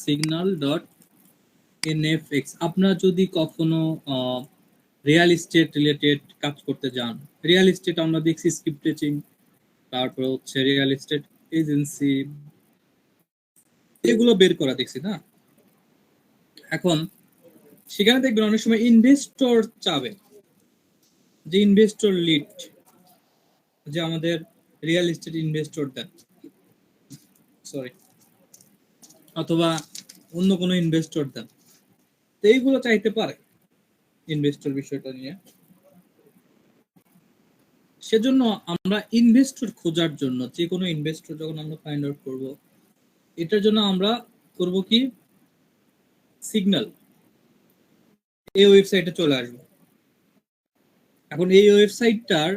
Signal dot এনএফএক্স। আপনারা যদি কখনো রিয়েল এস্টেট রিলেটেড কাজ করতে যান, রিয়েল এস্টেট আমরা দেখছি স্ক্রিপ্টেচিং, তারপর হচ্ছে রিয়েল এস্টেট এজেন্সি, এগুলো বের করা দেখছি না। এখন সেখানে দেখবেন অনেক সময় ইনভেস্টর চাবে যে ইনভেস্টর লিড, যে আমাদের রিয়েল এস্টেট ইনভেস্টর দেন, সরি, অথবা অন্য কোনো ইনভেস্টর দেন। তো এইগুলো চাইতে পারে ইনভেস্টর বিষয়টা নিয়ে। সেজন্য আমরা ইনভেস্টর খোঁজার জন্য, যে কোনো ইনভেস্টর যখন আমরা ফাইন্ড আউট করব, এটার জন্য আমরা করব কি, সিগন্যাল এই ওয়েবসাইটে চলে আসবো। এখন এই ওয়েবসাইটটার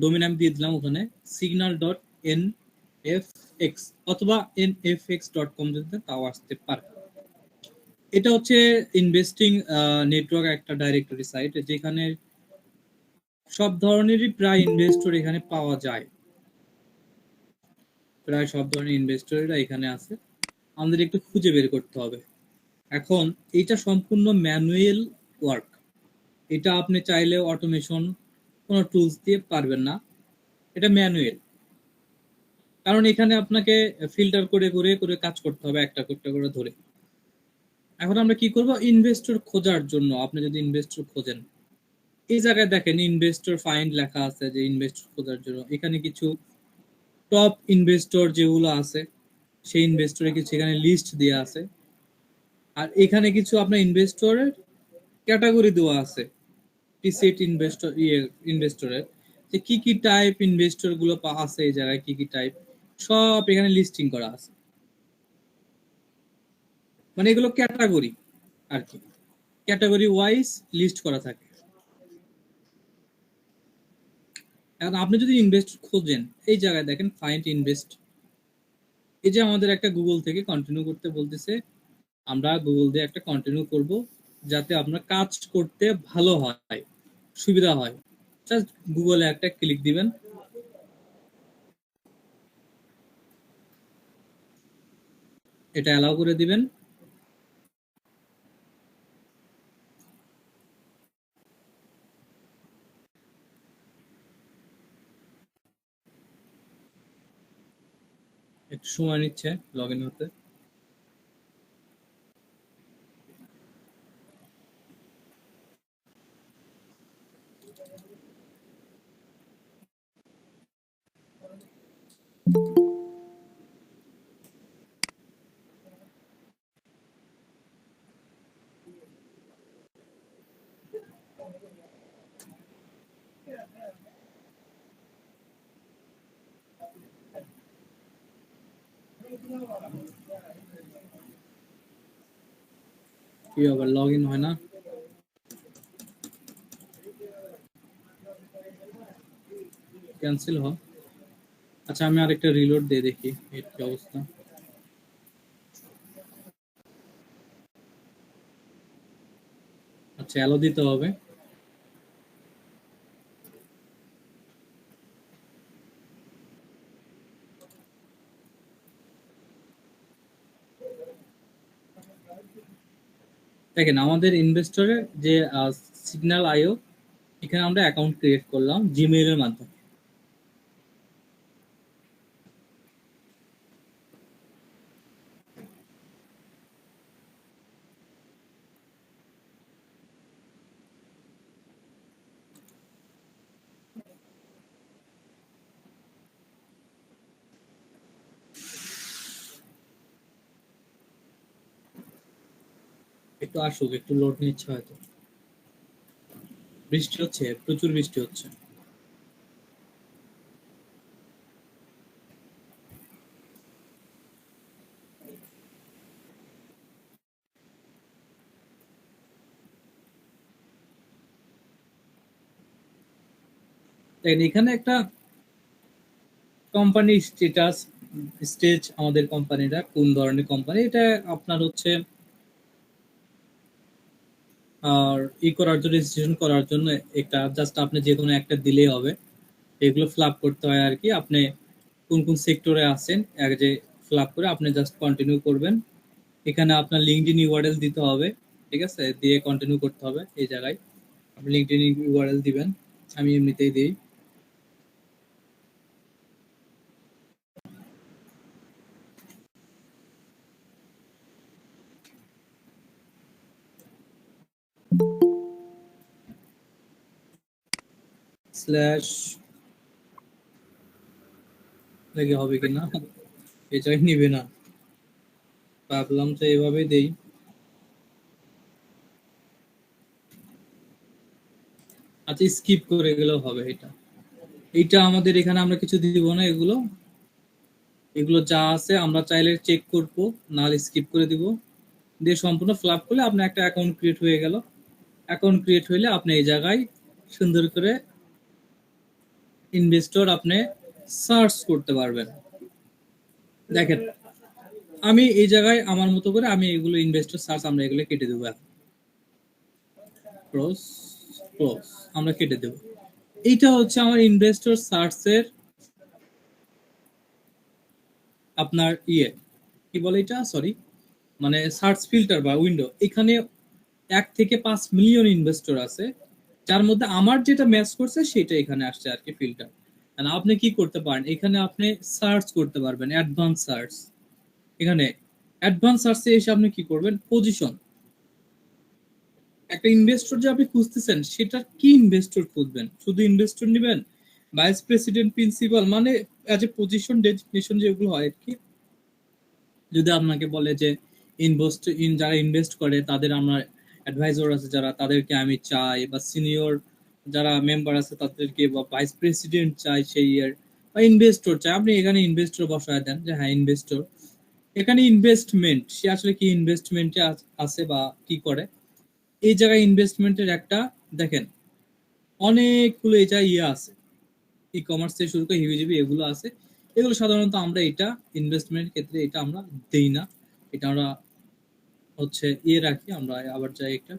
ডোমেন আমি দিয়ে দিলাম ওখানে সিগন্যাল ডট এনএফএক্স অথবা nfx.com, যদি তাও আসতে পারে। এটা হচ্ছে ইনভেস্টিং নেটওয়ার্ক একটা ডাইরেক্টরি সাইট, যেখানে সব ধরনেরই প্রায় ইনভেস্টর এখানে পাওয়া যায়। প্রায় সব ধরনের ইনভেস্টররা এখানে আছে, আমাদের একটু খুঁজে বের করতে হবে। এখন এটা সম্পূর্ণ ম্যানুয়াল ওয়ার্ক, এটা আপনি চাইলে অটোমেশন কোনো টুলস দিয়ে পারবেন না, এটা ম্যানুয়াল। কারণ এখানে আপনাকে ফিল্টার করে করে করে কাজ করতে হবে একটা একটা করে ধরে। এখন আমরা কি করব, ইনভেস্টর খোঁজার জন্য আপনি যদি ইনভেস্টর খোঁজেন, এই জায়গায় দেখেন ইনভেস্টর ফাইন্ড লেখা আছে, যে ইনভেস্টর খোঁজার জন্য এখানে কিছু টপ ইনভেস্টর যেগুলো আছে সেই ইনভেস্টরের কিছু এখানে লিস্ট দেওয়া আছে। আর এখানে কিছু আপনার ইনভেস্টরের ক্যাটাগরি দেওয়া আছে, প্রিসেট ইনভেস্টর ইনভেস্টরের যে কি কি টাইপ ইনভেস্টর গুলো আছে, এই জায়গায় কি কি টাইপ সব এখানে লিস্টিং করা আছে। মানে এগুলো ক্যাটাগরি আর কি, ক্যাটাগরি ওয়াইজ লিস্ট করা থাকে। এখন আপনি যদি ইনভেস্ট খোঁজেন, এই জায়গায় দেখেন ফাইন্ড ইনভেস্ট, এই যে আমাদের একটা গুগল থেকে কন্টিনিউ করতে বলতেছে, আমরা গুগল দিয়ে একটা কন্টিনিউ করব, যাতে আপনার কাজ করতে ভালো হয়, সুবিধা হয়। জাস্ট গুগলে একটা ক্লিক দিবেন, এটা অ্যালাউ করে দিবেন। একটু সময় নিচ্ছে লগ ইন হতে। কি আবার লগ ইন হয় না, ক্যান্সেল হয়। আচ্ছা আমি আরেকটা রিলোড দিয়ে দেখি এর কি অবস্থা। আচ্ছা অ্যালো দিতে হবে। দেখেন আমাদের ইনভেস্টরের যে সিগন্যাল আইও, এখানে আমরা অ্যাকাউন্ট ক্রিয়েট করলাম জিমেইল এর মাধ্যমে। একটু আসুক, একটু লোড নিচ্ছে হয়তো। বৃষ্টি হচ্ছে, প্রচুর বৃষ্টি হচ্ছে। দেখেন এখানে একটা কোম্পানি স্ট্যাটাস, স্টেজ, আমাদের কোম্পানিটা কোন ধরনের কোম্পানি, এটা আপনার হচ্ছে আর করার জন্য, রেজিস্ট্রেশন করার জন্য একটা জাস্ট আপনি যে কোনো একটা দিলেই হবে। এগুলো ফিল আপ করতে হয় আর কি, আপনি কোন কোন সেক্টরে আছেন এক যে ফিল আপ করে আপনি জাস্ট কন্টিনিউ করবেন। এখানে আপনার লিঙ্কডইন ইউআরএল দিতে হবে, ঠিক আছে, দিয়ে কন্টিনিউ করতে হবে। এই জায়গায় আপনি লিঙ্কডইন ইউআরএল দিবেন, আমি এমনিতেই দিই। স্ল্যাশ দেখি হবে কিনা, এই জায়গায় নিবে না, ভাবলাম তো এভাবেই দেই। আচ্ছা, স্কিপ করে গেলেও হবে। এটা এইটা আমাদের এখানে আমরা কিছু দিব না, এগুলো এগুলো যা আছে আমরা চাইলে চেক করবো, নাহলে স্কিপ করে দিব। দিয়ে সম্পূর্ণ ফিল আপ করলে আপনার একটা অ্যাকাউন্ট ক্রিয়েট হয়ে গেল। অ্যাকাউন্ট ক্রিয়েট হইলে আপনি এই জায়গায় সুন্দর করে ইনভেস্টর আপনি সার্চ করতে পারবেন। দেখেন, আমি এই জায়গায় আমার মতো করে আমি এগুলো ইনভেস্টর সার্চ আমরা এগুলো কেটে দেবো। ক্লোজ, ক্লোজ, আমরা কেটে দেব। এইটা হচ্ছে আমার ইনভেস্টর সার্চের আপনার কি বলে এটা, সরি, মানে সার্চ ফিল্টার বা উইন্ডো। এখানে 1 থেকে 5 মিলিয়ন ইনভেস্টর আছে, যার মধ্যে আমার যেটা ম্যাচ করছে সেটা এখানে আসছে আর কি ফিল্টার। আপনি কি করতে পারেন, এখানে আপনি সার্চ করতে পারবেন অ্যাডভান্স সার্চ। এখানে অ্যাডভান্স সার্চে এসে আপনি কি করবেন, পজিশন, একটা ইনভেস্টর যে আপনি খুঁজতেছেন সেটা কি ইনভেস্টর খুঁজবেন, শুধু ইনভেস্টর নেবেন, ভাইস প্রেসিডেন্ট, প্রিন্সিপাল, মানে অ্যাজ এ পজিশন ডেজিগনেশন যেগুলো হয় আর কি। যদি আপনাকে বলে যে যারা ইনভেস্ট করে তাদের আমার অ্যাডভাইজার আছে যারা, তাদেরকে আমি চাই, বা সিনিয়র যারা মেম্বার আছে তাদেরকে, বা ভাইস প্রেসিডেন্ট চাই সেই ইয়ার, বা ইনভেস্টর চাই, আপনি এখানে ইনভেস্টর বসায় দেন যে হ্যাঁ ইনভেস্টর। এখানে ইনভেস্টমেন্ট, সে আসলে কি ইনভেস্টমেন্টে আছে বা কি করে। এই জায়গায় ইনভেস্টমেন্টের একটা দেখেন অনেকগুলো এই জায়গায় আছে, ই কমার্স থেকে শুরু করে হিবিজিবি এগুলো আছে। এগুলো সাধারণত আমরা এটা ইনভেস্টমেন্ট ক্ষেত্রে এটা আমরা দেই না, এটা আমরা হচ্ছে রাখি। আমরা আবার যাই একটা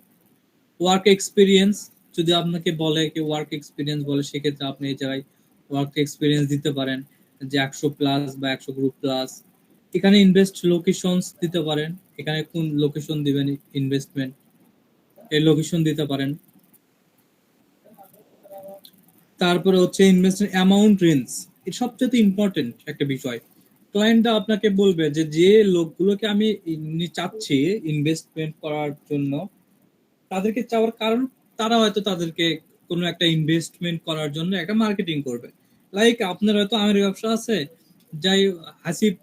ওয়ার্ক এক্সপিরিয়েন্স, যদি আপনাকে বলে কি ওয়ার্ক এক্সপিরিয়েন্স বলে, সেক্ষেত্রে আপনি এই জায়গায় ওয়ার্ক এক্সপিরিয়েন্স দিতে পারেন, যে 100+ বা 100 গ্রুপ+। এখানে ইনভেস্ট লোকেশনস দিতে পারেন, এখানে কোন লোকেশন দিবেন ইনভেস্টমেন্ট, এই লোকেশন দিতে পারেন। তারপরে হচ্ছে ইনভেস্টমেন্ট অ্যামাউন্ট রেঞ্জ, এটা সবচেয়ে ইম্পর্টেন্ট একটা বিষয়। ক্লায়েন্টটা আপনাকে বলবে যে যে লোকগুলোকে আমি চাচ্ছি ইনভেস্টমেন্ট করার জন্য, তাদেরকে চাওয়ার কারণ তারা হয়তো তাদেরকে কোনো একটা ইনভেস্টমেন্ট করার জন্য একটা মার্কেটিং করবে। লাইক আপনার হয়তো আমের ব্যবসা আছে, যাই হাসিব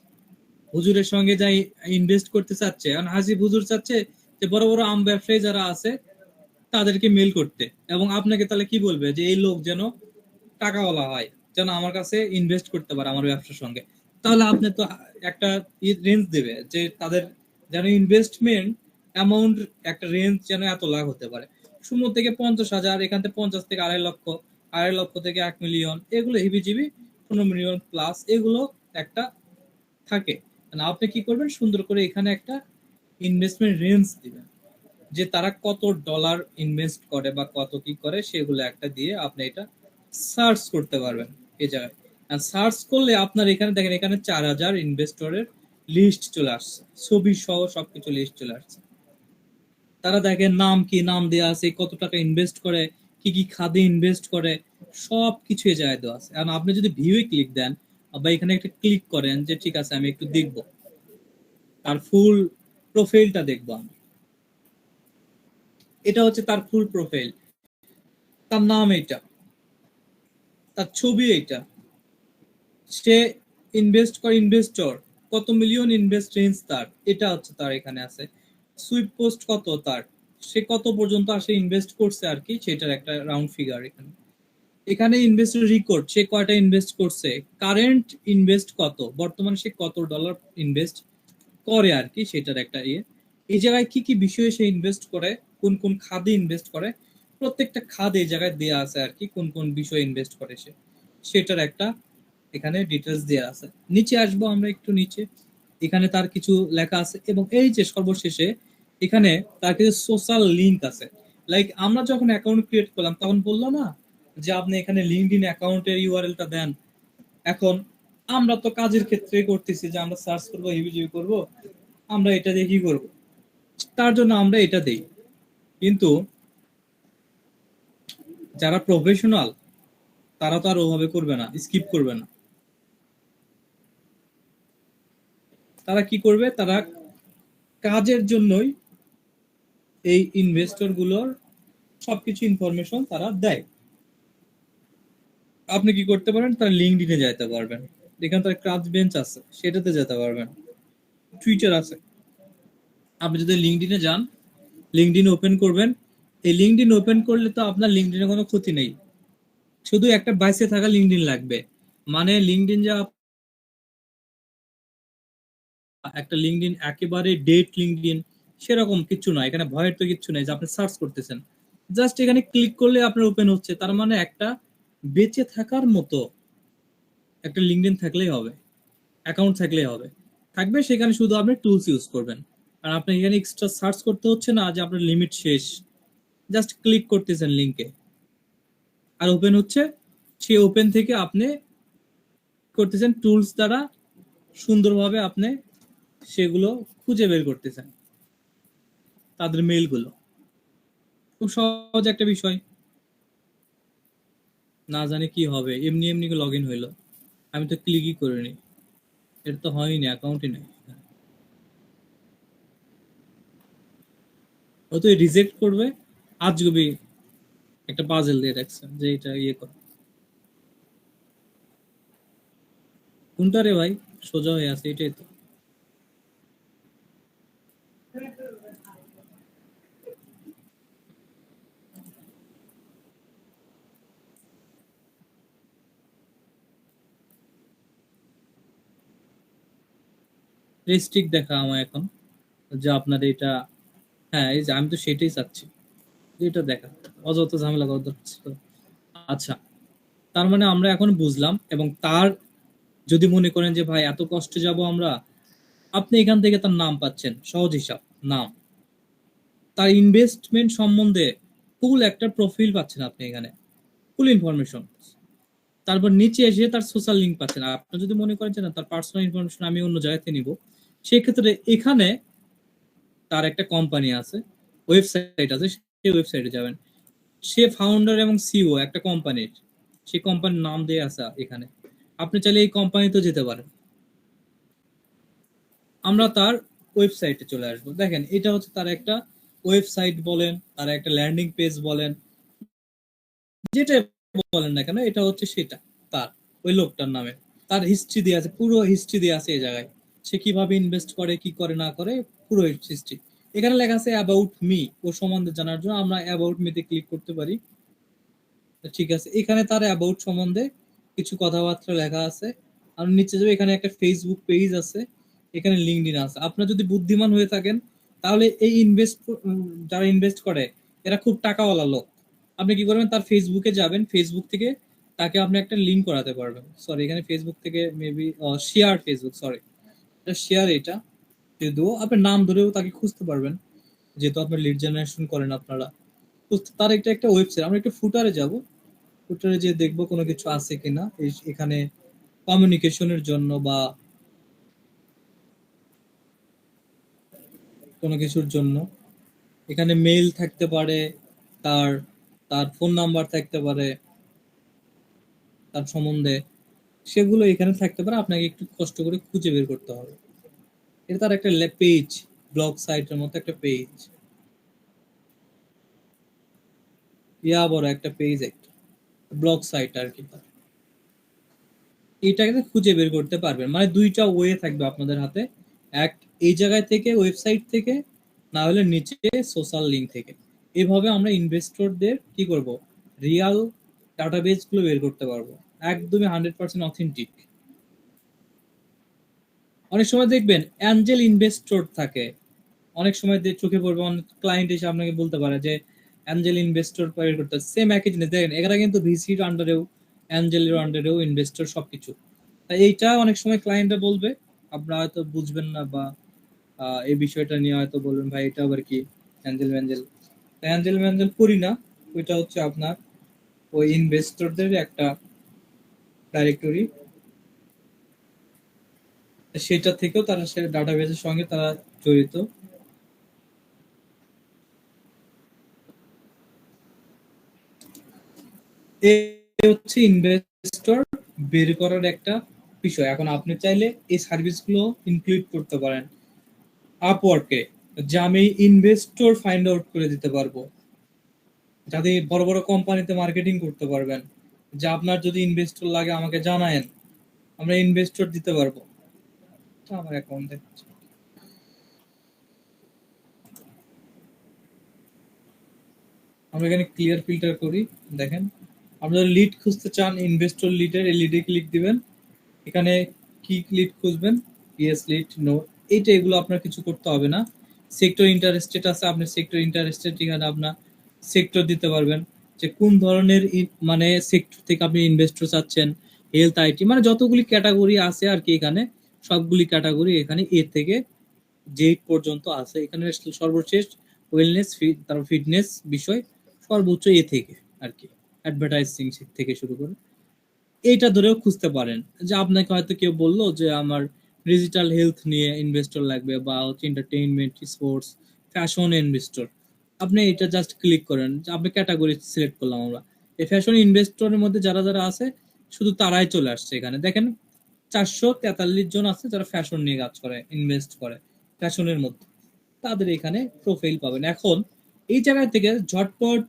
হুজুরের সঙ্গে যাই ইনভেস্ট করতে চাচ্ছে, কারণ হাসিব হুজুর চাচ্ছে যে বড় বড় আম ব্যবসায়ী যারা আছে তাদেরকে মেল করতে, এবং আপনাকে তাহলে কি বলবে যে এই লোক যেন টাকাওয়ালা হয়, যেন আমার কাছে ইনভেস্ট করতে পারে আমার ব্যবসার সঙ্গে। তাহলে আপনি তো একটা রেঞ্জ দেবে যে তাদের যেন ইনভেস্টমেন্ট অ্যামাউন্ট একটা রেঞ্জ যেন এত লাখ হতে পারে, 0 থেকে 50,000, এখান থেকে 50 থেকে 2.5 লক্ষ, 2.5 লক্ষ থেকে 1 মিলিয়ন, এগুলো হিবিজিবি 15 মিলিয়ন+, এগুলো একটা থাকে। আপনি কি করবেন, সুন্দর করে এখানে একটা ইনভেস্টমেন্ট রেঞ্জ দিবেন, যে তারা কত ডলার ইনভেস্ট করে বা কত কি করে, সেগুলো একটা দিয়ে আপনি এটা সার্চ করতে পারবেন এই জায়গায়। আর সার্চ করলে আপনার এখানে দেখেন, এখানে 4,000 ইনভেস্টরের লিস্ট চলে আসছে, ছবি সহ সবকিছু লিস্ট চলে আসছে। তারা দেখেন নাম কি, নাম দেওয়া আছে, কত টাকা ইনভেস্ট করে, কি কি খাদে ইনভেস্ট করে, সব কিছু এই জায়গায় দেওয়া আছে। আর আপনি যদি ভিউয়ে ক্লিক দেন বা এখানে একটা ক্লিক করেন যে ঠিক আছে আমি একটু দেখবো, তার ফুল প্রোফাইলটা দেখবো আমি, এটা হচ্ছে তার ফুল প্রোফাইল, তার নাম এইটা, তার ছবি এইটা, সে ইনভেস্ট করে ইনভেস্টর, কত মিলিয়ন ইনভেস্ট রেঞ্জ তার, এটা হচ্ছে তার এখানে আছে। সুইপ পোস্ট কত তার, সে কত পর্যন্ত আসে ইনভেস্ট করছে আর কি, সেটার একটা রাউন্ড ফিগার এখানে। এখানে ইনভেস্ট রেকর্ড, সে কয়টা ইনভেস্ট করছে, কারেন্ট ইনভেস্ট কত, বর্তমানে সে কত ডলার ইনভেস্ট করে আর কি, সেটার একটা এই জায়গায় কি কি বিষয়ে সে ইনভেস্ট করে, কোন কোন খাদে ইনভেস্ট করে, প্রত্যেকটা খাদ এই জায়গায় দেওয়া আছে আর কি, কোন কোন বিষয়ে ইনভেস্ট করে সে, সেটার একটা এখানে ডিটেলস দেওয়া আছে। নিচে আসবো আমরা একটু নিচে, এখানে তার কিছু লেখা আছে, এবং এই যে সর্বশেষে এখানে তার কিছু সোশ্যাল লিঙ্ক আছে। লাইক আমরা যখন অ্যাকাউন্ট ক্রিয়েট করলাম তখন বললো না যে আপনি এখানে লিঙ্কডইন অ্যাকাউন্টের ইউআরএলটা দেন। এখন আমরা তো কাজের ক্ষেত্রে করতেছি যে আমরা সার্চ করবো, হিবিজিবি করবো, আমরা এটা দিয়ে কি করবো, তার জন্য আমরা এটা দেই। কিন্তু যারা প্রফেশনাল তারা তো আর ওভাবে করবে না, স্কিপ করবে না। তারা কি করবে, তারা কাজের জন্যই এই ইনভেস্টর গুলোর সবকিছু ইনফরমেশন তারা দেয়। আপনি কি করতে পারেন, তার লিঙ্কডইনে যেতে পারবেন, এখানে তার ক্রাচ বেঞ্চ আছে সেটাতে যেতে পারবেন, টুইটার আছে। আপনি যদি লিঙ্কডইনে যান, লিঙ্কডইন ওপেন করবেন, এই লিঙ্কডইন ওপেন করলে তো আপনার লিঙ্কডইনে কোনো ক্ষতি নেই, শুধু একটা বাইসে থাকা লিঙ্কডইন লাগবে। মানে লিঙ্কডইন যা একটা লিঙ্কডইন একেবারে ডেট লিঙ্কডইন সেরকম কিছু না, এখানে ভয়ের তো কিছু নেই যে আপনি সার্চ করতেছেন, জাস্ট এখানে ক্লিক করলে আপনার ওপেন হচ্ছে। তার মানে একটা বেঁচে থাকার মতো একটা লিঙ্কডইন থাকলেই হবে, অ্যাকাউন্ট থাকলেই হবে, থাকবে। সেখানে শুধু আপনি টুলস ইউজ করবেন, আর আপনি এখানে এক্সট্রা সার্চ করতে হচ্ছে না যে আপনার লিমিট শেষ, জাস্ট ক্লিক করতেছেন লিঙ্কে আর ওপেন হচ্ছে। সেই ওপেন থেকে আপনি করতেছেন টুলস দ্বারা সুন্দরভাবে আপনি সেগুলো খুঁজে বের করতেছেন, তাদের মেইলগুলো। খুব সহজ একটা বিষয়, না জানি কি হবে, এমনি এমনি লগ ইন হইলো, আমি তো ক্লিকই করিনি, এটা তো হয়নি, অ্যাকাউন্টই নেই। ও তো রিজেক্ট করবে, আজগুবি একটা পাজেল দিয়ে রাখছে যে এটা ইয়ে কর। কোনটা রে ভাই, সোজা হয়ে আছে এটাই তো। রেস্ট্রিক্ট দেখা আমার এখন, যে আপনার এটা, হ্যাঁ এই যে আমি তো সেটাই চাচ্ছি, যে এটা দেখা, অযথা ঝামেলা করার দরকার ছিল। আচ্ছা, তার মানে আমরা এখন বুঝলাম। এবং তার যদি মনে করেন যে ভাই এত কষ্টে যাব আমরা, আপনি এখান থেকে তার নাম পাচ্ছেন, সহজ হিসাব, নাম, তার ইনভেস্টমেন্ট সম্বন্ধে ফুল একটা প্রোফাইল পাচ্ছেন আপনি এখানে, ফুল ইনফরমেশন। তারপর নিচে এসে তার সোশ্যাল লিঙ্ক পাচ্ছেন। আপনি যদি মনে করেন যে না, তার পার্সোনাল ইনফরমেশন আমি অন্য জায়গাতে নিব, সেক্ষেত্রে এখানে তার একটা কোম্পানি আছে, ওয়েবসাইট আছে, সেই ওয়েবসাইটে যাবেন। সে ফাউন্ডার এবং সিইও একটা কোম্পানির, সেই কোম্পানির নাম দিয়ে আছে এখানে, আপনি চাইলে এই কোম্পানিতে যেতে পারেন। আমরা তার ওয়েবসাইটে চলে আসবো। দেখেন এটা হচ্ছে তার একটা ওয়েবসাইট বলেন, তার একটা ল্যান্ডিং পেজ বলেন, যেটা বলেন না কেন, এটা হচ্ছে সেটা তার, ওই লোকটার নামে। তার হিস্ট্রি দিয়ে আছে, পুরো হিস্ট্রি দিয়ে আছে এই জায়গায়, সে কিভাবে ইনভেস্ট করে, কি করে না করে, পুরো হিস্ট্রি। এখানে লেখা আছে অ্যাবাউট মি, ও সম্বন্ধে জানার জন্য আমরা অ্যাবাউট মিতে ক্লিক করতে পারি। ঠিক আছে, এখানে তার অ্যাবাউট সম্বন্ধে কিছু কথাবার্তা লেখা আছে। আর নিচে যাবে, এখানে একটা ফেসবুক পেজ আছে, এখানে লিঙ্কডইন আছে। আপনার যদি বুদ্ধিমান হয়ে থাকেন, তাহলে এই যারা ইনভেস্ট করে এরা খুব টাকাওয়ালা লোক। আপনি কি করবেন, তার ফেসবুকে যাবেন, ফেসবুক থেকে তাকে আপনি একটা লিঙ্ক করাতে পারবেন। সরি, এখানে ফেসবুক থেকে মেবি শেয়ার ফেসবুক, সরি, এটা শেয়ার। এটা যদি আপনার নাম ধরেও তাকে খুঁজতে পারবেন, যেহেতু আপনার লিড জেনারেশন করেন আপনারা। তো তার একটা একটা ওয়েবসাইট, আমরা একটু ফুটারে যাব, ফুটারে যে দেখবো কোনো কিছু আছে কিনা এখানে কমিউনিকেশনের জন্য বা কোনো কিছুর জন্য। এখানে মেইল থাকতে পারে, তার তার ফোন নাম্বার থাকতে পারে, তার সম্বন্ধে সেগুলো এখানে থাকতে পারে। আপনাকে একটু কষ্ট করে খুঁজে বের করতে হবে। এটা তার একটা পেজ, ব্লগ সাইটের মতো একটা পেজ, ইয়া বড় একটা পেজ, একটা ব্লগ সাইট আর কি। এটাকে খুঁজে বের করতে পারবেন, মানে দুইটা ওয়ে থাকবে আপনাদের হাতে, এক এই জায়গায় থেকে, ওয়েবসাইট থেকে, না হলে নিচে সোশ্যাল লিঙ্ক থেকে। এভাবে আমরা ইনভেস্টরদের কি করব, রিয়াল ডাটাবেস গুলো বের করতে পারবো, একদমই 100% অথেন্টিক। অনেক সময় দেখবেন অ্যাঞ্জেল ইনভেস্টর থাকে, অনেক সময় চোখে পড়বে, অনেক ক্লায়েন্ট এসে আপনাকে বলতে পারে যে অ্যাঞ্জেল ইনভেস্টর বের করতে, সেম একই জিনিস। দেখেন এরা কিন্তু ভিসির আন্ডারেও, অ্যাঞ্জেলের আন্ডারেও ইনভেস্টর, সবকিছু। তাই এইটা অনেক সময় ক্লায়েন্টরা বলবে, আপনারা হয়তো বুঝবেন না, বা এই বিষয়টা নিয়ে হয়তো বলবেন ভাই এটা আবার কি, অ্যাঞ্জেল ম্যাঞ্জেল। অ্যাঞ্জেল ম্যাঞ্জেল করি না, ওইটা হচ্ছে আপনার ওই ইনভেস্টরদের একটা ডাইরেক্টরি, সেটা থেকেও তারা সে ডাটাবেসের সঙ্গে তারা জড়িত। এই হচ্ছে ইনভেস্টর বের করার একটা বিষয়। এখন আপনি চাইলে এই সার্ভিসগুলো ইনক্লুড করতে পারেন আপওয়ার্কে, যে আমি ইনভেস্টর ফাইন্ড আউট করে দিতে পারবো, যাতে বড় বড় কোম্পানিতে মার্কেটিং করতে পারবেন, যে আপনার যদি ইনভেস্টর লাগে আমাকে জানায়েন, আমরা ইনভেস্টর দিতে পারবো। তো আমার অ্যাকাউন্ট দেখাচ্ছে, আমরা এখানে ক্লিয়ার ফিল্টার করি। দেখেন, আপনারা লিড খুঁজতে চান, ইনভেস্টর লিডের এই লিডে ক্লিক দিবেন। এখানে কি লিড খুঁজবেন, ইয়েস লিড, নো, এইটা এগুলো আপনার কিছু করতে হবে না। সেক্টর ইন্টারেস্টেড আছে, আপনি সেক্টর ইন্টারেস্টেড এখানে আপনার সেক্টর দিতে পারবেন, যে কোন ধরনের মানে সেক্টর থেকে আপনি ইনভেস্টর চাচ্ছেন। হেলথ, আইটি, মানে যতগুলি ক্যাটাগরি আছে আর কি, এখানে সবগুলি ক্যাটাগরি এখানে এ থেকে জেড পর্যন্ত আছে। এখানে সর্বশেষ ওয়েলনেস, তারপর ফিটনেস বিষয়, সর্বোচ্চ এ থেকে আর কি, অ্যাডভার্টাইজিং থেকে শুরু করে এইটা ধরেও খুঁজতে পারেন। যে আপনাকে হয়তো কেউ বললো যে আমার ডিজিটাল হেলথ নিয়ে ইনভেস্টর লাগবে, বা হচ্ছে এন্টারটেইনমেন্ট, স্পোর্টস, ফ্যাশন ইনভেস্টর, আপনি এটা জাস্ট ক্লিক করেন, যে আপনি ক্যাটাগরি সিলেক্ট করলাম আমরা। এই ফ্যাশন ইনভেস্টরের মধ্যে যারা যারা আছে শুধু তারাই চলে আসছে এখানে। দেখেন 443 জন আছে যারা ফ্যাশন নিয়ে কাজ করে, ইনভেস্ট করে ফ্যাশনের মধ্যে, তাদের এখানে প্রোফাইল পাবেন। এখন এই জায়গা থেকে ঝটপট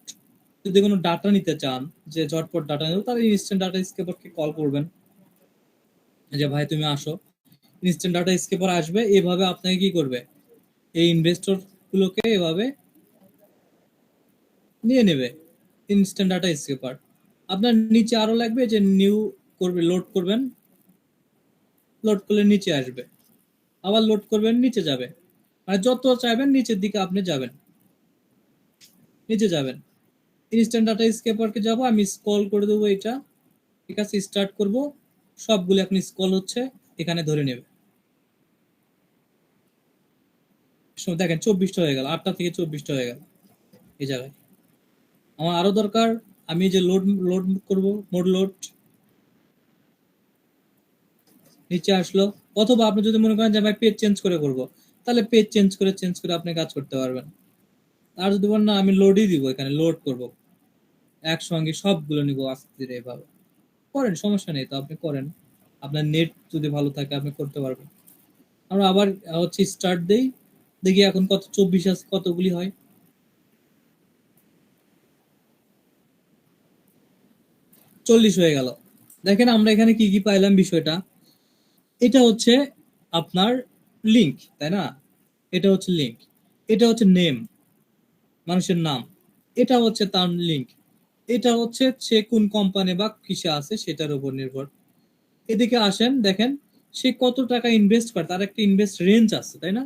যদি কোনো ডাটা নিতে চান, যে ঝটপট ডাটা নেব, তাহলে ইনস্ট্যান্ট ডাটা স্কেপারকে কল করবেন, যে ভাই তুমি আসো। ইনস্ট্যান্ট ডাটা স্কেপার আসবে, এভাবে আপনাকে কি করবে, এই ইনভেস্টর গুলোকে এভাবে নিয়ে নেবে। ইনস্ট্যান্ট ডাটা স্কেপার আপনার নিচে আরো লাগবে, যে নিউ করবে, লোড করবেন, লোড করলে নিচে আসবে, আবার লোড করবেন, নিচে যাবে, মানে যত চাইবেন নিচের দিকে আপনি যাবেন, নিচে যাবেন। ইনস্ট্যান্ট ডাটা স্কেপারকে যাবো, আমি স্ক্রল করে দেবো এটা, ঠিক আছে, স্টার্ট করব, সবগুলো এখন স্ক্রল হচ্ছে, এখানে ধরে নেবে। দেখেন 24টা হয়ে গেল, 8টা থেকে 24টা হয়ে গেল এই জায়গায়। আমার আরো দরকার, আমি যে লোড লোড করব, মোড লোড, নিচে আসলো। অথবা আপনি যদি মনে করেন যে ভাই পেজ চেঞ্জ করে করব, তাহলে পেজ চেঞ্জ করে আপনি কাজ করতে পারবেন। আর যদি বলেন না আমি লোডই দিব, এখানে লোড করব, একসঙ্গে সবগুলো নিব আস্তে ধীরে, এভাবে করেন, সমস্যা নেই, তো আপনি করেন। আপনার নেট যদি ভালো থাকে আপনি করতে পারবেন। আমরা আবার হচ্ছে স্টার্ট দেই, দেখি এখন কত 24 আছে, কতগুলি হয়। 40 হয়ে গেল। দেখেন আমরা এখানে কি কি পাইলাম বিষয়টা। এটা হচ্ছে আপনার লিংক, তাই না? এটা হচ্ছে লিংক, এটা হচ্ছে নেম, মানুষের নাম, এটা হচ্ছে তার লিংক, এটা হচ্ছে সে কোন কোম্পানি বা কিসে আছে সেটার উপর নির্ভর। এদিকে আসেন, দেখেন সে কত টাকা ইনভেস্ট করে, তার একটা ইনভেস্ট রেঞ্জ আছে, তাই না?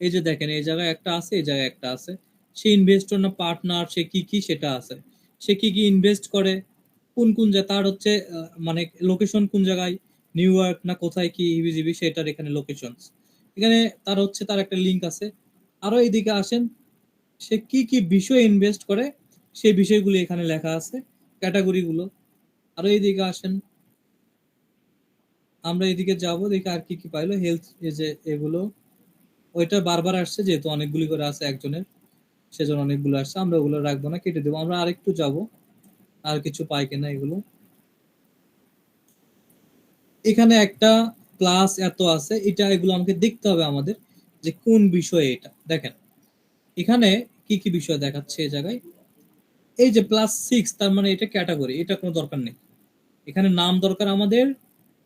এই যে দেখেন, এই জায়গায় একটা আছে, এই জায়গায় একটা আছে, সে ইনভেস্টর না পার্টনার, সে কি কি সেটা আছে, সে কি কি ইনভেস্ট করে, কোন কোন জায়গায় তার হচ্ছে মানে লোকেশন কোন জায়গায়, নিউ ইয়র্ক না কোথায়, কি ইবিজিবি সেটার এখানে লোকেশন, এখানে তার হচ্ছে তার একটা লিংক আছে। আরো এইদিকে আসেন, সে কি কি বিষয়ে ইনভেস্ট করে সেই বিষয়গুলো এখানে লেখা আছে, ক্যাটাগরি গুলো। আরো এইদিকে আসেন, আমরা এদিকে যাব, দেখি আর কি কি পাইলো, হেলথ, এই যে এগুলো, ওইটা বারবার আসছে যেহেতু অনেকগুলি করে আছে একজনের, সেজন্য অনেকগুলো আসছে, আমরা ওগুলো রাখবো না, কেটে দেবো। আমরা আরেকটু যাব, আর কিছু পাই কিনা এগুলো। এখানে একটা ক্লাস এত আছে, এটা এগুলো আমাকে দেখতে হবে আমাদের, যে কোন বিষয়ে এটা। দেখেন এখানে কি কি বিষয় দেখাচ্ছে এই জায়গায়, এই যে +6, তার মানে এটা ক্যাটাগরি, এটা কোনো দরকার নেই। এখানে নাম দরকার আমাদের,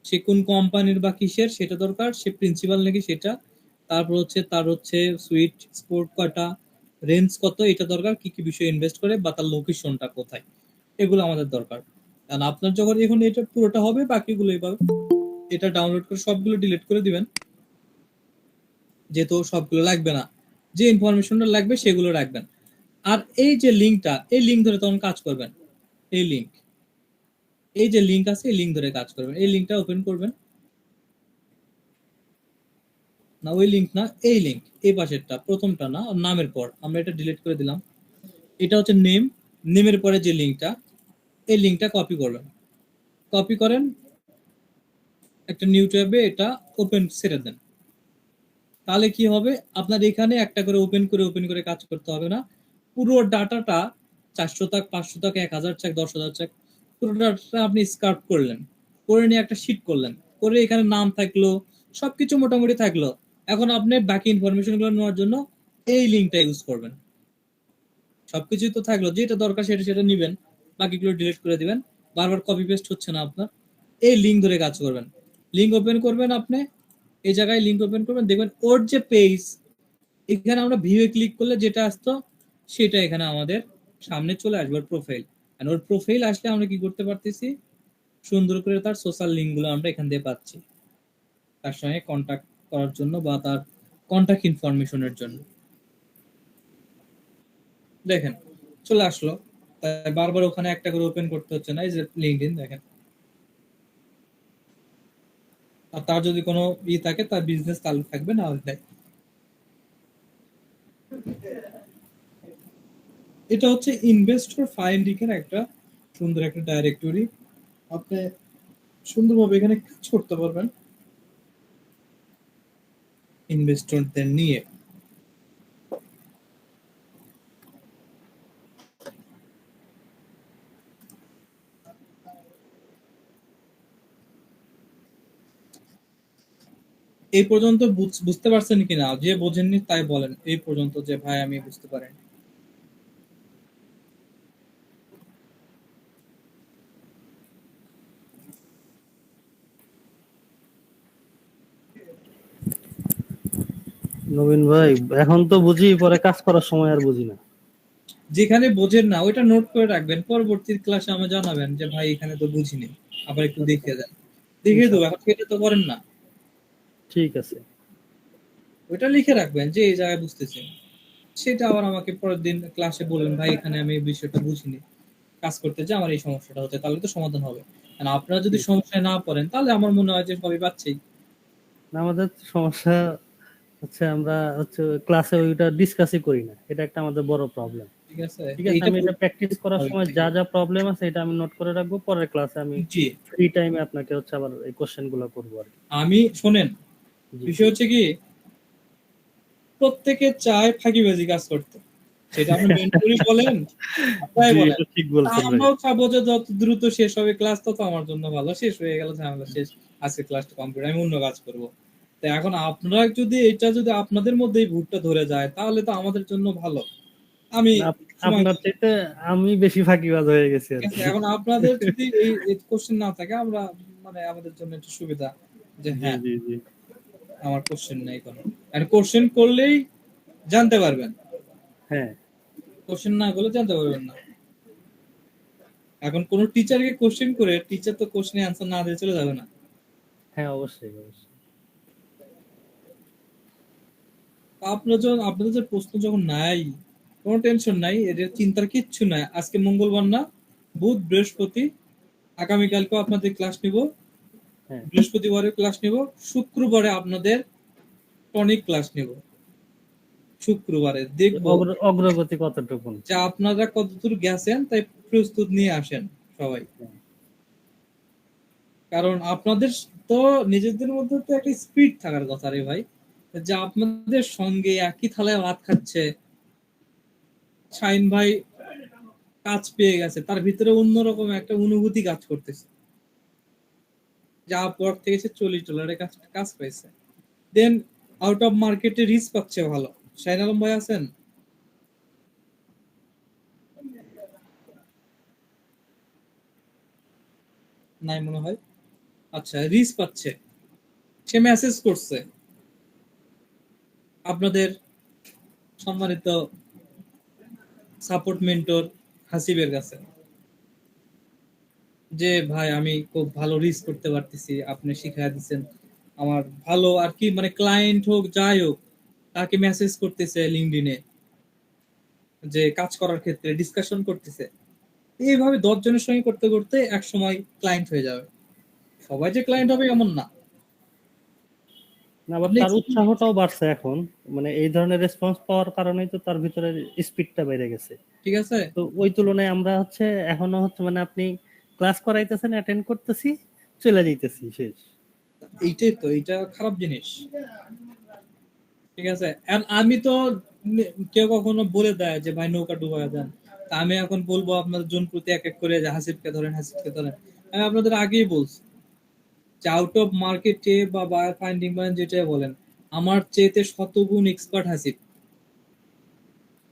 সে কোন কোম্পানির বা কিসের সেটা দরকার, সে প্রিন্সিপাল নাকি সেটা, তারপর হচ্ছে তার হচ্ছে সুইট স্পোর্ট কয়টা, রেঞ্জ কত, এটা দরকার, কি কি বিষয়ে ইনভেস্ট করে, বা তার লোকেশনটা কোথায়, এগুলো আমাদের দরকার। কারণ আপনার যখন এখন এটা পুরোটা হবে, বাকিগুলো এবার এটা ডাউনলোড করে সবগুলো ডিলিট করে দিবেন, যেহেতু সবগুলো লাগবে না, যে ইনফরমেশনটা লাগবে সেগুলো রাখবেন। আর এই যে লিঙ্কটা, এই লিঙ্ক ধরে তখন কাজ করবেন, এই লিঙ্ক, এই যে লিঙ্ক আছে এই লিঙ্ক ধরে কাজ করবেন, এই লিঙ্কটা ওপেন করবেন, না ওই লিঙ্ক না, এই লিঙ্ক, এই পাশেরটা, প্রথমটা না, নামের পর আমরা এটা ডিলিট করে দিলাম। এটা হচ্ছে নেম, নেমের পরে যে লিঙ্কটা, এই লিঙ্কটা কপি করবেন, কপি করেন, একটা নিউ ট্যাবে এটা ওপেন ছেড়ে দেন, তাহলে কি হবে, আপনার এখানে একটা করে ওপেন করে কাজ করতে হবে না। পুরো ডাটাটা 400 থাক, 500 থাক, 1000 থাক, 10,000 থাক, পুরো ডাটাটা আপনি স্কার্প করলেন, করে নিয়ে একটা শিট করলেন, করে এখানে নাম থাকলো, সবকিছু মোটামুটি থাকলো। এখন আপনি বাকি ইনফরমেশন গুলো নেওয়ার জন্য এই লিঙ্কটা ইউজ করবেন। সবকিছুই তো থাকলো, যেটা দরকার সেটা সেটা নিবেন, বাকিগুলো ডিলিট করে দিবেন। বারবার কপি পেস্ট হচ্ছে না আপনার। এই লিঙ্ক ধরে কাজ করবেন। লিঙ্ক ওপেন করবেন আপনি, এই জায়গায় লিঙ্ক ওপেন করবেন, দেখবেন ওর যে পেজ, এখানে আমরা ভিউয়ে ক্লিক করলে যেটা আসতো সেটা এখানে আমাদের সামনে চলে আসবে, ওর প্রোফাইল। আর ওর প্রোফাইল আসলে আমরা কি করতে পারতেছি, সুন্দর করে তার সোশ্যাল লিঙ্ক গুলো আমরা এখান দিয়ে পাচ্ছি, তার সঙ্গে কন্ট্যাক্ট করার জন্য বা তার কন্ট্যাক্ট ইনফরমেশনের জন্য। দেখেন চলে আসলো, তাই বারবার ওখানে একটা করে ওপেন করতে হচ্ছে না। এই যে লিঙ্কডইন দেখেন, আর তার যদি কোনো থাকে, তার বিজনেস চালু থাকবে না হলে। এটা হচ্ছে ইনভেস্টর ফাইন্ডিং এর একটা সুন্দর একটা ডাইরেক্টরি। আপনি সুন্দরভাবে এখানে কাজ করতে পারবেন ইনভেস্টরদের নিয়ে। এই পর্যন্ত বুঝতে পারছেন কিনা? যে বোঝেননি তাই বলেন এই পর্যন্ত, যে ভাই আমি বুঝতে পারিনি। নবীন ভাই, এখন তো বুঝি, পরে কাজ করার সময় আর বুঝি না। যেখানে বোঝেন না ওইটা নোট করে রাখবেন, পরবর্তী ক্লাসে আমাকে জানাবেন যে ভাই এখানে তো বুঝিনি, আবার একটু দেখিয়ে দেন। দেখিয়ে দেবো, এখন ইনশাআল্লাহ। সেটা তো করেন না। ঠিক আছে। ওইটা লিখে রাখবেন যে এই জায়গায় বুঝতেছেন, সেটা আবার আমাকে পরের দিন ক্লাসে বলবেন, ভাই এখানে আমি এই বিষয়টা বুঝিনি, কাজ করতে যে আমার এই সমস্যাটা হচ্ছে, তাহলে তো সমাধান হবে। আর আপনারা যদি ঠিক। সমস্যায় না পড়েন তাহলে আমার মনে হয় যে সবই পাচ্ছেই। আমাদের তো সমস্যা হচ্ছে, আমরা হচ্ছে ক্লাসে ওইটা ডিসকাসই করি না, এটা একটা আমাদের বড় প্রবলেম। ঠিক আছে, ঠিক আছে, এইটা আমি এটা প্র্যাকটিস করার স্বাভাবিক সময় থেকে। যা যা প্রবলেম আছে এটা আমি নোট করে রাখবো, পরের ক্লাসে আমি জি, ফ্রি টাইমে আপনাকে হচ্ছে আবার এই কোশ্চেন গুলো করবো আর কি। আমি শোনেন, জি। বিষয় হচ্ছে কি, প্রত্যেকে চায় ফাঁকিবাজি কাজ করতে, সেটা আপনি মেন্টরি বলেন, আপনারাই জি, বলেন। এটা ঠিক তা বলছেন ভাই। আমরাও চাবো যে যত দ্রুত শেষ হবে ক্লাস তত আমার জন্য ভালো, শেষ হয়ে গেল ঝামেলা শেষ, আজকে ক্লাসটা কমপ্লিট, আমি অন্য কাজ করব। তো এখন আপনারা যদি এটা যদি আপনাদের মধ্যে এই ভুলটা ধরে যায় তাহলে তো আমাদের জন্য ভালো। আমি সময় আপনার দিই। চাইতে আমি বেশি ফাঁকিবাজ হয়ে গেছি আর ঠিক আছে, কি। এখন আপনাদের যদি এই কোশ্চেন না থাকে, আমরা মানে আমাদের জন্য একটু সুবিধা, যে জি হ্যাঁ জি জি। আমার কোশ্চেন নেই কোনো, আর কোশ্চেন করলেই জানতে পারবেন, হ্যাঁ কোশ্চেন না করলে জানতে পারবেন না। এখন কোন টিচারকে কোশ্চেন করে টিচার তো কোশ্চেনের অ্যান্সার না দিয়ে চলে যাবে না। হ্যাঁ, অবশ্যই অবশ্যই। আপনার যখন আপনাদের যে প্রশ্ন যখন নাই, কোনো টেনশন নাই, এদের চিন্তার কিচ্ছু নাই। আজকে মঙ্গলবার না, বুধ বৃহস্পতি, আগামীকালকেও আপনাদের ক্লাস নিব, হ্যাঁ, বৃহস্পতিবারে ক্লাস নিব, শুক্রবারে আপনাদের টনিক ক্লাস নিব। শুক্রবারে দেখব অগ্রগতি কতটুকু। যে আপনারা কতদূর গেছেন, তাই প্রস্তুত নিয়ে আসেন সবাই। কারণ আপনাদের তো নিজেদের মধ্যে তো একটা স্পিড থাকার কথা রে ভাই, যে আপনাদের সঙ্গে একই থালায় ভাত খাচ্ছে শাহিন ভাই, কাজ পেয়ে গেছে, তার ভিতরে অন্যরকম একটা অনুভূতি কাজ করতেছে, যা পর থেকে সে $40 কাজ কাজ পাইছে। দেন আউট অফ মার্কেটে রিস্ক পাচ্ছে ভালো। শাহিন আলম ভাই আছেন? নাই মনে হয়। আচ্ছা, রিস্ক পাচ্ছে, সে মেসেজ করছে আপনাদের সম্মানিত সাপোর্ট মেন্টর হাসিবের কাছে, যে ভাই আমি খুব ভালো রিস্ক করতে পারতেছি, আপনি শিখাই দিচ্ছেন আমার ভালো আর কি, মানে ক্লায়েন্ট হোক যাই হোক, তাকে মেসেজ করতেছে লিঙ্কডইনে, যে কাজ করার ক্ষেত্রে ডিসকাশন করতেছে। এইভাবে 10 জনের সঙ্গে করতে করতে এক সময় ক্লায়েন্ট হয়ে যাবে। সবাই যে ক্লায়েন্ট হবে এমন না। না, আবার আপনি তার উৎসাহটাও বাড়ছে এখন, মানে এই ধরনের রেসপন্স পাওয়ার কারণেই তো তার ভিতরে স্পিডটা বেড়ে গেছে। ঠিক আছে, তো ওই তুলনায় আমরা হচ্ছে এখনো হচ্ছে মানে আপনি ক্লাস করাইতেছেন, অ্যাটেন্ড করতেছি, চলে যাইতেছি, শেষ। এইটাই তো, এইটা খারাপ জিনিস। ঠিক আছে। আর আমি তো কেউ কখনো বলে দেয় যে ভাই নৌকা ডুবাই দেন, তা আমি এখন বলবো আপনাদের জন প্রতি এক এক করে যে হাসিবকে ধরেন, হাসিবকে ধরেন। আমি আপনাদের আগেই বলছি যে আউট অফ মার্কেটে বা বায়ার ফাইন্ডিং বলেন যেটাই বলেন, আমার চেয়েতে শতগুণ এক্সপার্ট হাসিব।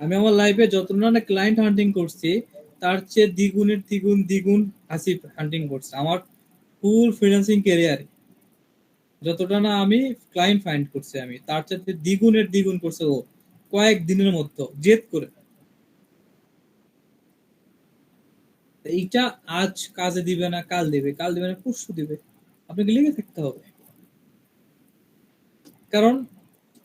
আমি আমার লাইফে যত না ক্লায়েন্ট হান্টিং করছি, তার চেয়ে দ্বিগুণের দ্বিগুণ দ্বিগুণ হাসিব হান্টিং করছে আমার ফুল ফ্রিল্যান্সিং ক্যারিয়ারে। যতটা না আমি ক্লায়েন্ট ফাইন্ড করছি, আমি তার চাইতে দ্বিগুণের দ্বিগুণ করছে ও, কয়েক দিনের মধ্যে জেদ করে। এইটা আজ কাজে দিবে না, কাল দিবে, কাল দিবে না, পরশু দিবে। আপনাকে লেগে থাকতে হবে। কারণ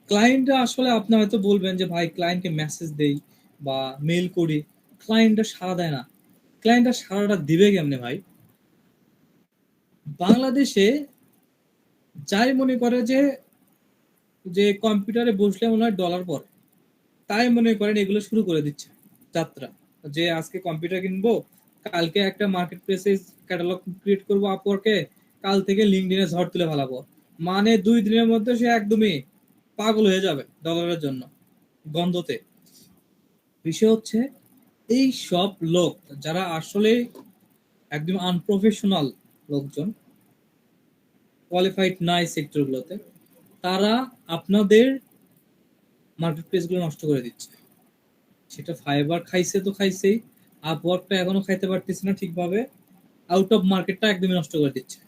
ক্লায়েন্টরা আসলে, আপনি হয়তো বলবেন যে ভাই ক্লায়েন্টকে মেসেজ দেই বা মেল করি, ক্লায়েন্টরা সাড়া দেয় না। ক্লায়েন্টরা সাড়াটা দিবে কেমনে ভাই? বাংলাদেশে যাই মনে করে যে যে কম্পিউটারে বসলে মনে হয় ডলার পর, তাই মনে করেন এগুলো শুরু করে দিচ্ছে যাত্রা। যে আজকে কম্পিউটার কিনবো, কালকে একটা মার্কেট প্লেসে ক্যাটালগ ক্রিয়েট করবো আপওয়ার্কে, কাল থেকে লিঙ্কডইনে ঝড় তুলে ফেলাবো। মানে 2 দিনের মধ্যে সে একদমই পাগল হয়ে যাবে ডলারের জন্য, গন্ধতে। বিষয় হচ্ছে এই সব লোক যারা আসলে একদম আনপ্রফেশনাল লোকজন, কোয়ালিফাইড নাই সেক্টরগুলোতে, তারা আপনাদের মার্কেট প্লেস গুলো নষ্ট করে দিচ্ছে। সেটা ফাইবার খাইছে তো খাইছেই, আপওয়ার্কটা এখনো খাইতে পারতেছে না ঠিকভাবে, আউট অফ মার্কেটটা একদমই নষ্ট করে দিচ্ছে।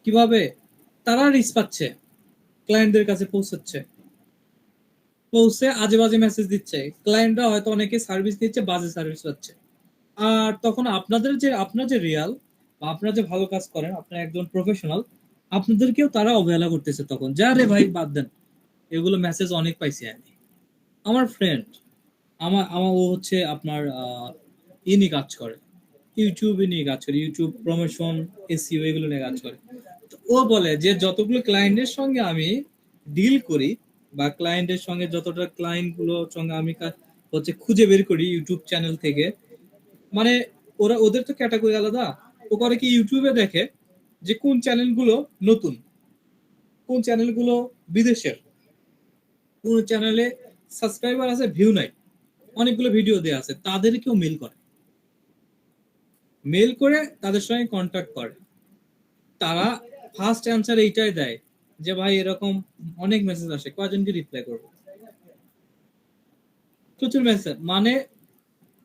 কিভাবে? তারা রিস্ক পাচ্ছে, ক্লায়েন্টদের কাছে পৌঁছাচ্ছে, পৌঁছে আজে বাজে মেসেজ দিচ্ছে, ক্লায়েন্টরা হয়তো অনেকে সার্ভিস দিচ্ছে, বাজে সার্ভিস পাচ্ছে। আর তখন আপনাদের যে, আপনার যে রিয়াল বা আপনারা যে ভালো কাজ করেন, আপনার একজন প্রফেশনাল, আপনাদেরকেও তারা অবহেলা করতেছে। তখন যা রে ভাই বাদ দেন, এগুলো মেসেজ অনেক পাইছি আমি। আমার ফ্রেন্ড, আমার আমার ও হচ্ছে আপনার নিয়ে কাজ করে, ইউটিউবে নিয়ে কাজ করে, ইউটিউব প্রমোশন, এসইও এগুলো নিয়ে কাজ করে। তো ও বলে যে যতগুলো ক্লায়েন্টের সঙ্গে আমি ডিল করি, বা ক্লায়েন্টের সঙ্গে যতটা ক্লায়েন্ট গুলোর সঙ্গে আমি হচ্ছে খুঁজে বের করি ইউটিউব চ্যানেল থেকে, মানে ওরা, ওদের তো ক্যাটাগরি আলাদা। ও করে কি, ইউটিউবে দেখে যে কোন চ্যানেলগুলো নতুন, কোন চ্যানেলগুলো বিদেশের, কোন চ্যানেলে সাবস্ক্রাইবার আছে ভিউ নাই, অনেকগুলো ভিডিও দেওয়া আছে, তাদেরকেও মেল করে, মেল করে তাদের সঙ্গে কন্ট্যাক্ট করে। তারা ফার্স্ট অ্যান্সার এইটাই দেয় যে ভাই এরকম অনেক মেসেজ আসে, কয়জনকে রিপ্লাই করবো? প্রচুর মেসেজ। মানে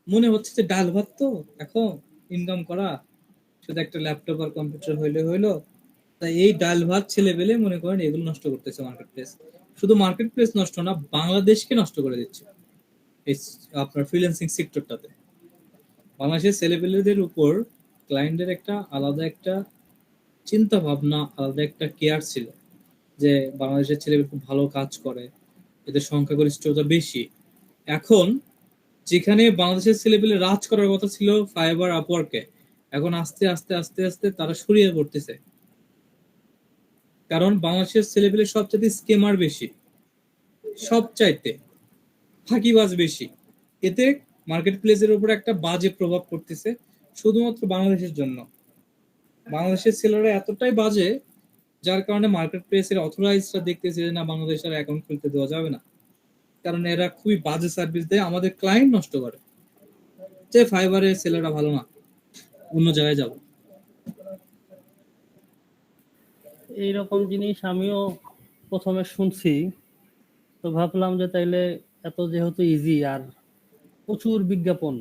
মনে হচ্ছে যে ডাল ভাত তো এখন ইনকাম করা, শুধু একটা ল্যাপটপ আর কম্পিউটার হইলে হইলো। তাই এই ডাল ভাত ছেলে পেলে মনে করেন এগুলো নষ্ট করতেছে মার্কেট প্লেস। শুধু মার্কেট প্লেস নষ্ট না, বাংলাদেশকে নষ্ট করে দিচ্ছে এই আপনার ফ্রিল্যান্সিং সেক্টরটাতে। বাংলাদেশের ছেলেপেলেদের উপর ক্লায়েন্টের একটা আলাদা একটা চিন্তা ভাবনা, আলাদা একটা কেয়ার ছিল যে বাংলাদেশের ছেলেপেলে খুব ভালো কাজ করে, এদের সংখ্যাগরিষ্ঠতা বেশি। এখন যেখানে বাংলাদেশের ছেলেপেলে রাজ করার কথা ছিল ফাইবার আপওয়ার্কে, এখন আস্তে আস্তে আস্তে আস্তে তারা সরিয়ে পড়তেছে। কারণ বাংলাদেশের ছেলেপেলে সবচাইতে স্কেমার বেশি, সবচাইতে ফাঁকিবাজ বেশি। এতে মার্কেট প্লেসের উপর একটা বাজে প্রভাব পড়তেছে, শুধুমাত্র বাংলাদেশের জন্য। বাংলাদেশের ছেলেরা এতটাই বাজে, যার কারণে মার্কেট প্লেসের অথরাইজরা দেখতেছে যে না, বাংলাদেশের অ্যাকাউন্ট খুলতে দেওয়া যাবে না, কারণ এরা খুবই বাজে সার্ভিস দেয়, আমাদের ক্লায়েন্ট নষ্ট করে। যে ফাইবারের ছেলেরা ভালো না, অন্য জায়গায় যাব। এইরকম জিনিস আমিও প্রথমে শুনছি, তো ভাবলাম যে তাইলে এত যেহেতু ইজি, আর প্রচুর বিজ্ঞাপন,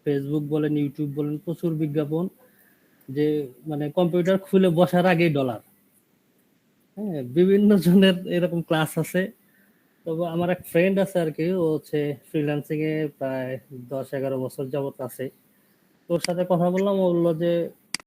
ফেসবুক বলেন ইউটিউব বলেন প্রচুর বিজ্ঞাপন, যে মানে কম্পিউটার খুলে বসার আগেই ডলার। হ্যাঁ, বিভিন্ন জনের এরকম ক্লাস আছে। তবে আমার এক ফ্রেন্ড আছে আর কি, ও হচ্ছে ফ্রিল্যান্সিং এ প্রায় 10-11 বছর যাবত আছে। তোর সাথে কথা বললাম, ও বললো যে